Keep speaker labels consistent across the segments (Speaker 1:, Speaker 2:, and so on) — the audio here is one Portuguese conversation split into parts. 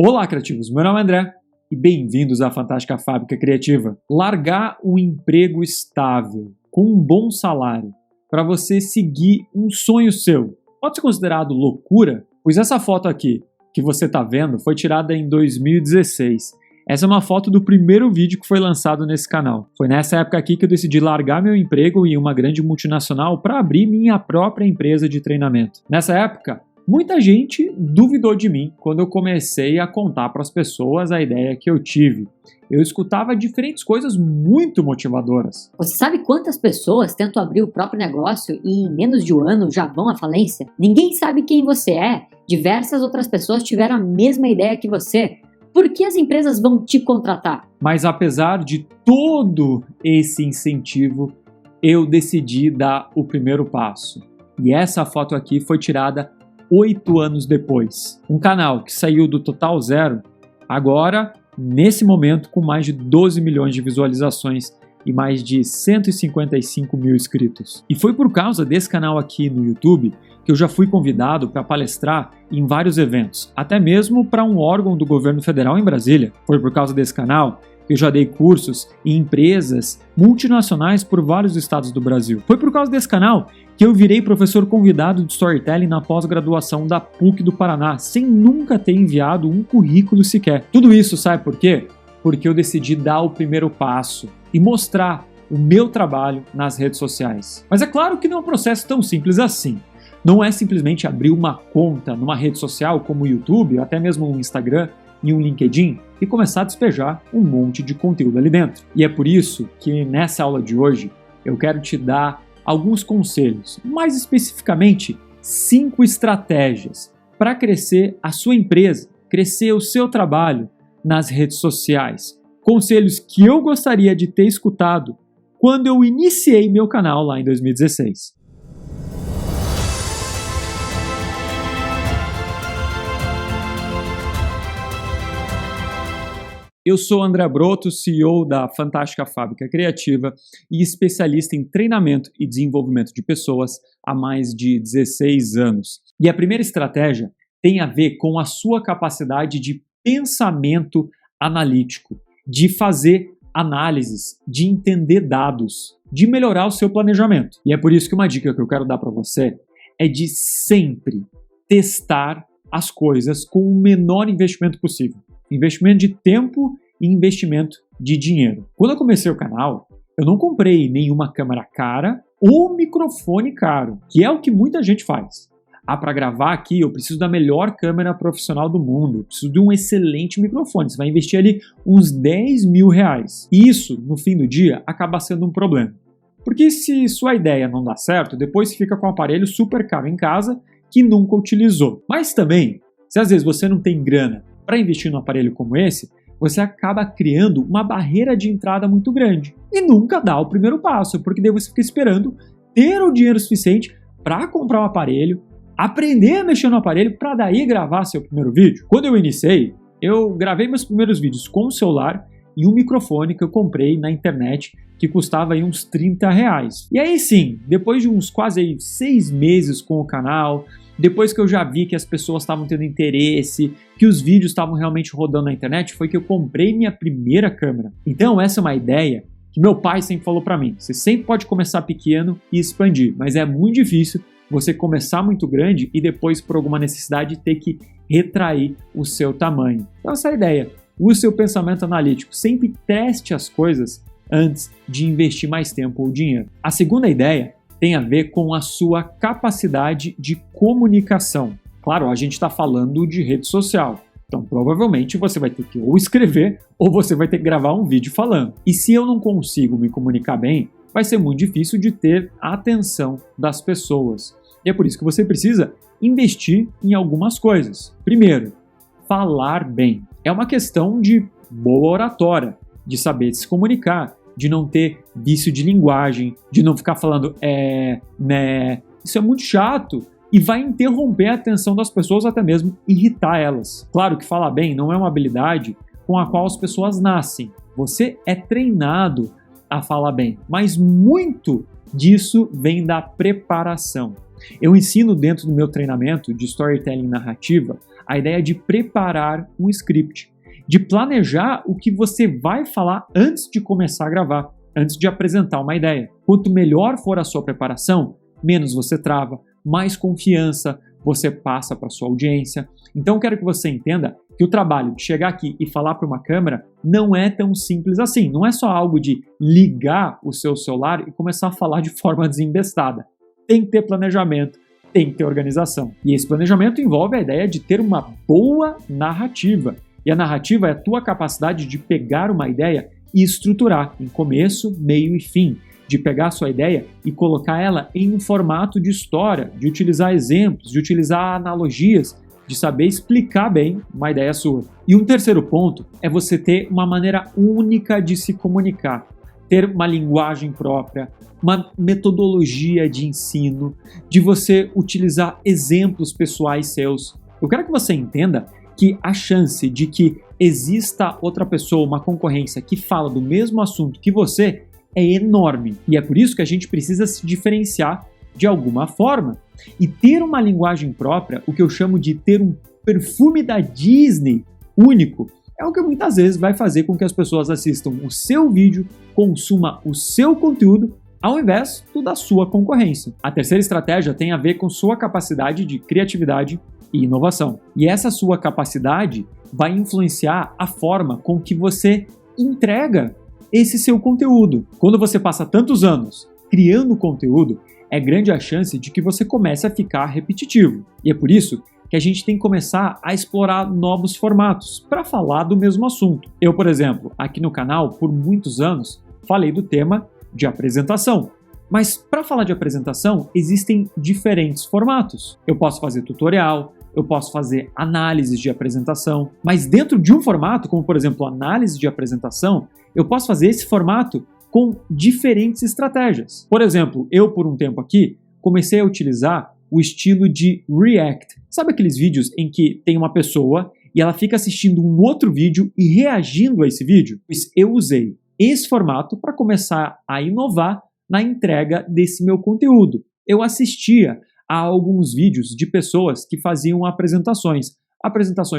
Speaker 1: Olá, criativos! Meu nome é André e bem-vindos à Fantástica Fábrica Criativa. Largar um emprego estável, com um bom salário, para você seguir um sonho seu, pode ser considerado loucura? Pois essa foto aqui que você está vendo foi tirada em 2016. Essa é uma foto do primeiro vídeo que foi lançado nesse canal. Foi nessa época aqui que eu decidi largar meu emprego em uma grande multinacional para abrir minha própria empresa de treinamento. Nessa época, muita gente duvidou de mim quando eu comecei a contar para as pessoas a ideia que eu tive. Eu escutava diferentes coisas muito motivadoras.
Speaker 2: Você sabe quantas pessoas tentam abrir o próprio negócio e em menos de um ano já vão à falência? Ninguém sabe quem você é. Diversas outras pessoas tiveram a mesma ideia que você. Por que as empresas vão te contratar?
Speaker 1: Mas apesar de todo esse incentivo, eu decidi dar o primeiro passo. E essa foto aqui foi tirada 8 anos depois. Um canal que saiu do total zero, agora, nesse momento, com mais de 12 milhões de visualizações e mais de 155 mil inscritos. E foi por causa desse canal aqui no YouTube que eu já fui convidado para palestrar em vários eventos, até mesmo para um órgão do governo federal em Brasília. Foi por causa desse canal que eu já dei cursos em empresas multinacionais por vários estados do Brasil. Foi por causa desse canal que eu virei professor convidado de Storytelling na pós-graduação da PUC do Paraná, sem nunca ter enviado um currículo sequer. Tudo isso sabe por quê? Porque eu decidi dar o primeiro passo e mostrar o meu trabalho nas redes sociais. Mas é claro que não é um processo tão simples assim. Não é simplesmente abrir uma conta numa rede social como o YouTube, ou até mesmo um Instagram e um LinkedIn e começar a despejar um monte de conteúdo ali dentro. E é por isso que nessa aula de hoje eu quero te dar alguns conselhos, mais especificamente 5 estratégias para crescer a sua empresa, crescer o seu trabalho nas redes sociais. Conselhos que eu gostaria de ter escutado quando eu iniciei meu canal lá em 2016. Eu sou André Broto, CEO da Fantástica Fábrica Criativa e especialista em treinamento e desenvolvimento de pessoas há mais de 16 anos. E a primeira estratégia tem a ver com a sua capacidade de pensamento analítico, de fazer análises, de entender dados, de melhorar o seu planejamento. E é por isso que uma dica que eu quero dar para você é de sempre testar as coisas com o menor investimento possível. Investimento de tempo e investimento de dinheiro. Quando eu comecei o canal, eu não comprei nenhuma câmera cara ou microfone caro, que é o que muita gente faz. Para gravar aqui eu preciso da melhor câmera profissional do mundo, eu preciso de um excelente microfone, você vai investir ali uns 10 mil reais. E isso, no fim do dia, acaba sendo um problema. Porque se sua ideia não dá certo, depois fica com um aparelho super caro em casa que nunca utilizou. Mas também, se às vezes você não tem grana para investir num aparelho como esse, você acaba criando uma barreira de entrada muito grande e nunca dá o primeiro passo, porque daí você fica esperando ter o dinheiro suficiente para comprar um aparelho, aprender a mexer no aparelho para daí gravar seu primeiro vídeo. Quando eu iniciei, eu gravei meus primeiros vídeos com o celular e um microfone que eu comprei na internet que custava aí uns 30 reais. E aí sim, depois de uns quase 6 meses com o canal, depois que eu já vi que as pessoas estavam tendo interesse, que os vídeos estavam realmente rodando na internet, foi que eu comprei minha primeira câmera. Então essa é uma ideia que meu pai sempre falou para mim. Você sempre pode começar pequeno e expandir, mas é muito difícil você começar muito grande e depois, por alguma necessidade, ter que retrair o seu tamanho. Então essa é a ideia. Use seu pensamento analítico. Sempre teste as coisas antes de investir mais tempo ou dinheiro. A segunda ideia tem a ver com a sua capacidade de comunicação. Claro, a gente está falando de rede social, então provavelmente você vai ter que ou escrever ou você vai ter que gravar um vídeo falando. E se eu não consigo me comunicar bem, vai ser muito difícil de ter a atenção das pessoas. E é por isso que você precisa investir em algumas coisas. Primeiro, falar bem. É uma questão de boa oratória, de saber se comunicar, de não ter vício de linguagem, de não ficar falando né. Isso é muito chato e vai interromper a atenção das pessoas, até mesmo irritar elas. Claro que falar bem não é uma habilidade com a qual as pessoas nascem. Você é treinado a falar bem, mas muito disso vem da preparação. Eu ensino dentro do meu treinamento de Storytelling Narrativa a ideia de preparar um script, de planejar o que você vai falar antes de começar a gravar, antes de apresentar uma ideia. Quanto melhor for a sua preparação, menos você trava, mais confiança você passa para sua audiência. Então eu quero que você entenda que o trabalho de chegar aqui e falar para uma câmera não é tão simples assim. Não é só algo de ligar o seu celular e começar a falar de forma desembestada. Tem que ter planejamento, tem que ter organização. E esse planejamento envolve a ideia de ter uma boa narrativa. E a narrativa é a tua capacidade de pegar uma ideia e estruturar em começo, meio e fim. De pegar a sua ideia e colocar ela em um formato de história, de utilizar exemplos, de utilizar analogias, de saber explicar bem uma ideia sua. E um terceiro ponto é você ter uma maneira única de se comunicar, ter uma linguagem própria, uma metodologia de ensino, de você utilizar exemplos pessoais seus. Eu quero que você entenda que a chance de que exista outra pessoa, uma concorrência que fala do mesmo assunto que você é enorme. E é por isso que a gente precisa se diferenciar de alguma forma. E ter uma linguagem própria, o que eu chamo de ter um perfume da Disney único, é o que muitas vezes vai fazer com que as pessoas assistam o seu vídeo, consumam o seu conteúdo, ao invés do da sua concorrência. A terceira estratégia tem a ver com sua capacidade de criatividade e inovação. E essa sua capacidade vai influenciar a forma com que você entrega esse seu conteúdo. Quando você passa tantos anos criando conteúdo, é grande a chance de que você comece a ficar repetitivo. E é por isso que a gente tem que começar a explorar novos formatos para falar do mesmo assunto. Eu, por exemplo, aqui no canal, por muitos anos, falei do tema de apresentação. Mas para falar de apresentação, existem diferentes formatos. Eu posso fazer tutorial, eu posso fazer análises de apresentação, mas dentro de um formato, como por exemplo análise de apresentação, eu posso fazer esse formato com diferentes estratégias. Por exemplo, eu por um tempo aqui comecei a utilizar o estilo de React. Sabe aqueles vídeos em que tem uma pessoa e ela fica assistindo um outro vídeo e reagindo a esse vídeo? Pois eu usei esse formato para começar a inovar na entrega desse meu conteúdo. Eu assistia a alguns vídeos de pessoas que faziam apresentações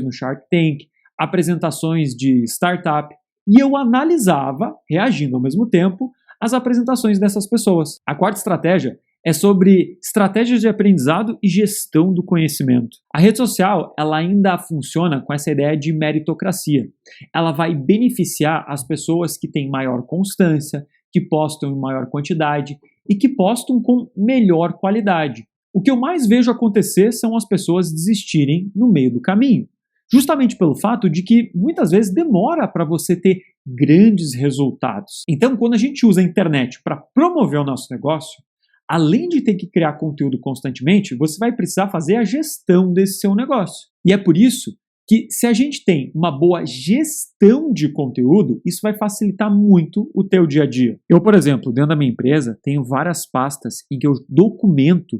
Speaker 1: no Shark Tank, apresentações de startup, e eu analisava, reagindo ao mesmo tempo, as apresentações dessas pessoas. A quarta estratégia é sobre estratégias de aprendizado e gestão do conhecimento. A rede social, ela ainda funciona com essa ideia de meritocracia. Ela vai beneficiar as pessoas que têm maior constância, que postam em maior quantidade e que postam com melhor qualidade. O que eu mais vejo acontecer são as pessoas desistirem no meio do caminho. Justamente pelo fato de que muitas vezes demora para você ter grandes resultados. Então, quando a gente usa a internet para promover o nosso negócio, além de ter que criar conteúdo constantemente, você vai precisar fazer a gestão desse seu negócio. E é por isso que, se a gente tem uma boa gestão de conteúdo, isso vai facilitar muito o teu dia a dia. Eu, por exemplo, dentro da minha empresa, tenho várias pastas em que eu documento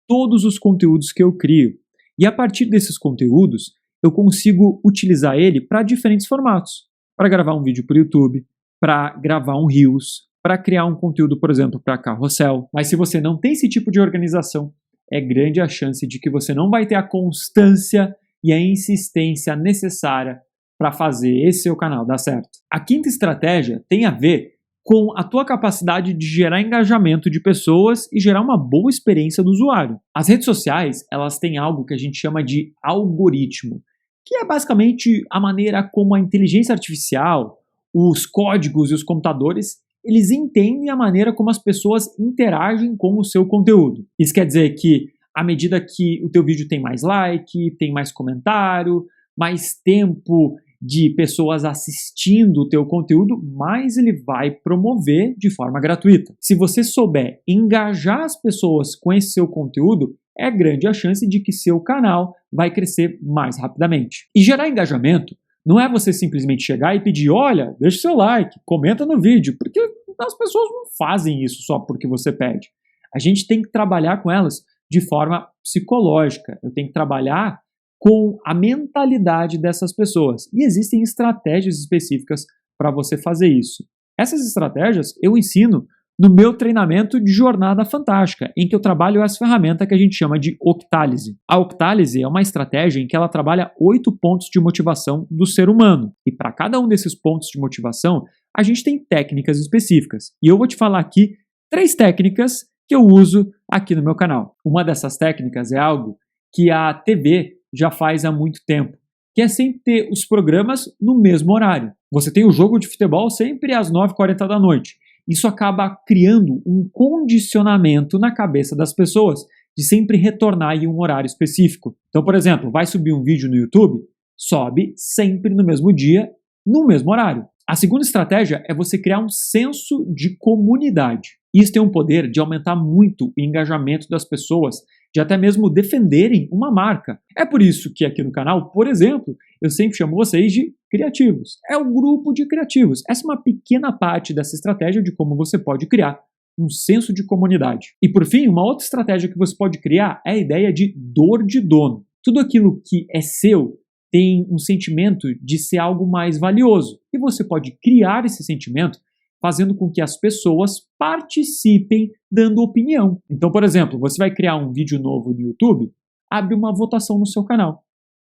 Speaker 1: todos os conteúdos que eu crio. E a partir desses conteúdos, eu consigo utilizar ele para diferentes formatos. Para gravar um vídeo para o YouTube, para gravar um Reels, para criar um conteúdo, por exemplo, para carrossel. Mas se você não tem esse tipo de organização, é grande a chance de que você não vai ter a constância e a insistência necessária para fazer esse seu canal dar certo. A quinta estratégia tem a ver com a tua capacidade de gerar engajamento de pessoas e gerar uma boa experiência do usuário. As redes sociais, elas têm algo que a gente chama de algoritmo, que é basicamente a maneira como a inteligência artificial, os códigos e os computadores, eles entendem a maneira como as pessoas interagem com o seu conteúdo. Isso quer dizer que, à medida que o teu vídeo tem mais like, tem mais comentário, mais tempo de pessoas assistindo o teu conteúdo, mais ele vai promover de forma gratuita. Se você souber engajar as pessoas com esse seu conteúdo, é grande a chance de que seu canal vai crescer mais rapidamente. E gerar engajamento não é você simplesmente chegar e pedir, olha, deixa o seu like, comenta no vídeo, porque as pessoas não fazem isso só porque você pede. A gente tem que trabalhar com elas de forma psicológica. Eu tenho que trabalhar com a mentalidade dessas pessoas. E existem estratégias específicas para você fazer isso. Essas estratégias eu ensino no meu treinamento de Jornada Fantástica, em que eu trabalho essa ferramenta que a gente chama de Octálise. A Octálise é uma estratégia em que ela trabalha 8 pontos de motivação do ser humano. E para cada um desses pontos de motivação, a gente tem técnicas específicas. E eu vou te falar aqui 3 técnicas que eu uso aqui no meu canal. Uma dessas técnicas é algo que a TV já faz há muito tempo, que é sempre ter os programas no mesmo horário. Você tem o jogo de futebol sempre às 9h40 da noite. Isso acaba criando um condicionamento na cabeça das pessoas de sempre retornar em um horário específico. Então, por exemplo, vai subir um vídeo no YouTube, sobe sempre no mesmo dia, no mesmo horário. A segunda estratégia é você criar um senso de comunidade. Isso tem um poder de aumentar muito o engajamento das pessoas, de até mesmo defenderem uma marca. É por isso que aqui no canal, por exemplo, eu sempre chamo vocês de criativos. É um grupo de criativos. Essa é uma pequena parte dessa estratégia de como você pode criar um senso de comunidade. E por fim, uma outra estratégia que você pode criar é a ideia de dor de dono. Tudo aquilo que é seu tem um sentimento de ser algo mais valioso. E você pode criar esse sentimento fazendo com que as pessoas participem dando opinião. Então, por exemplo, você vai criar um vídeo novo no YouTube, abre uma votação no seu canal,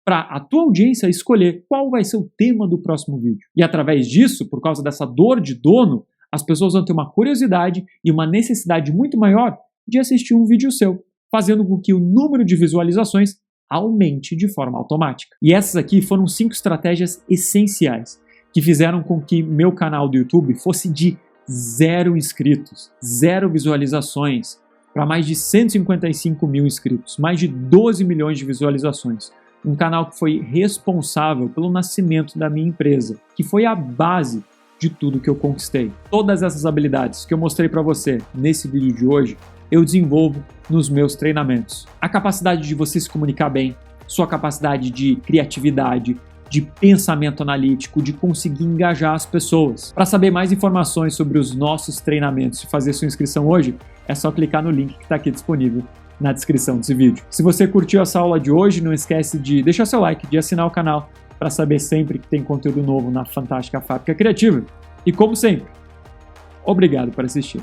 Speaker 1: para a tua audiência escolher qual vai ser o tema do próximo vídeo. E através disso, por causa dessa dor de dono, as pessoas vão ter uma curiosidade e uma necessidade muito maior de assistir um vídeo seu, fazendo com que o número de visualizações aumente de forma automática. E essas aqui foram 5 estratégias essenciais que fizeram com que meu canal do YouTube fosse de 0 inscritos, 0 visualizações, para mais de 155 mil inscritos, mais de 12 milhões de visualizações. Um canal que foi responsável pelo nascimento da minha empresa, que foi a base de tudo que eu conquistei. Todas essas habilidades que eu mostrei para você nesse vídeo de hoje, eu desenvolvo nos meus treinamentos. A capacidade de você se comunicar bem, sua capacidade de criatividade, de pensamento analítico, de conseguir engajar as pessoas. Para saber mais informações sobre os nossos treinamentos e fazer sua inscrição hoje, é só clicar no link que está aqui disponível na descrição desse vídeo. Se você curtiu essa aula de hoje, não esquece de deixar seu like, de assinar o canal para saber sempre que tem conteúdo novo na Fantástica Fábrica Criativa. E como sempre, obrigado por assistir.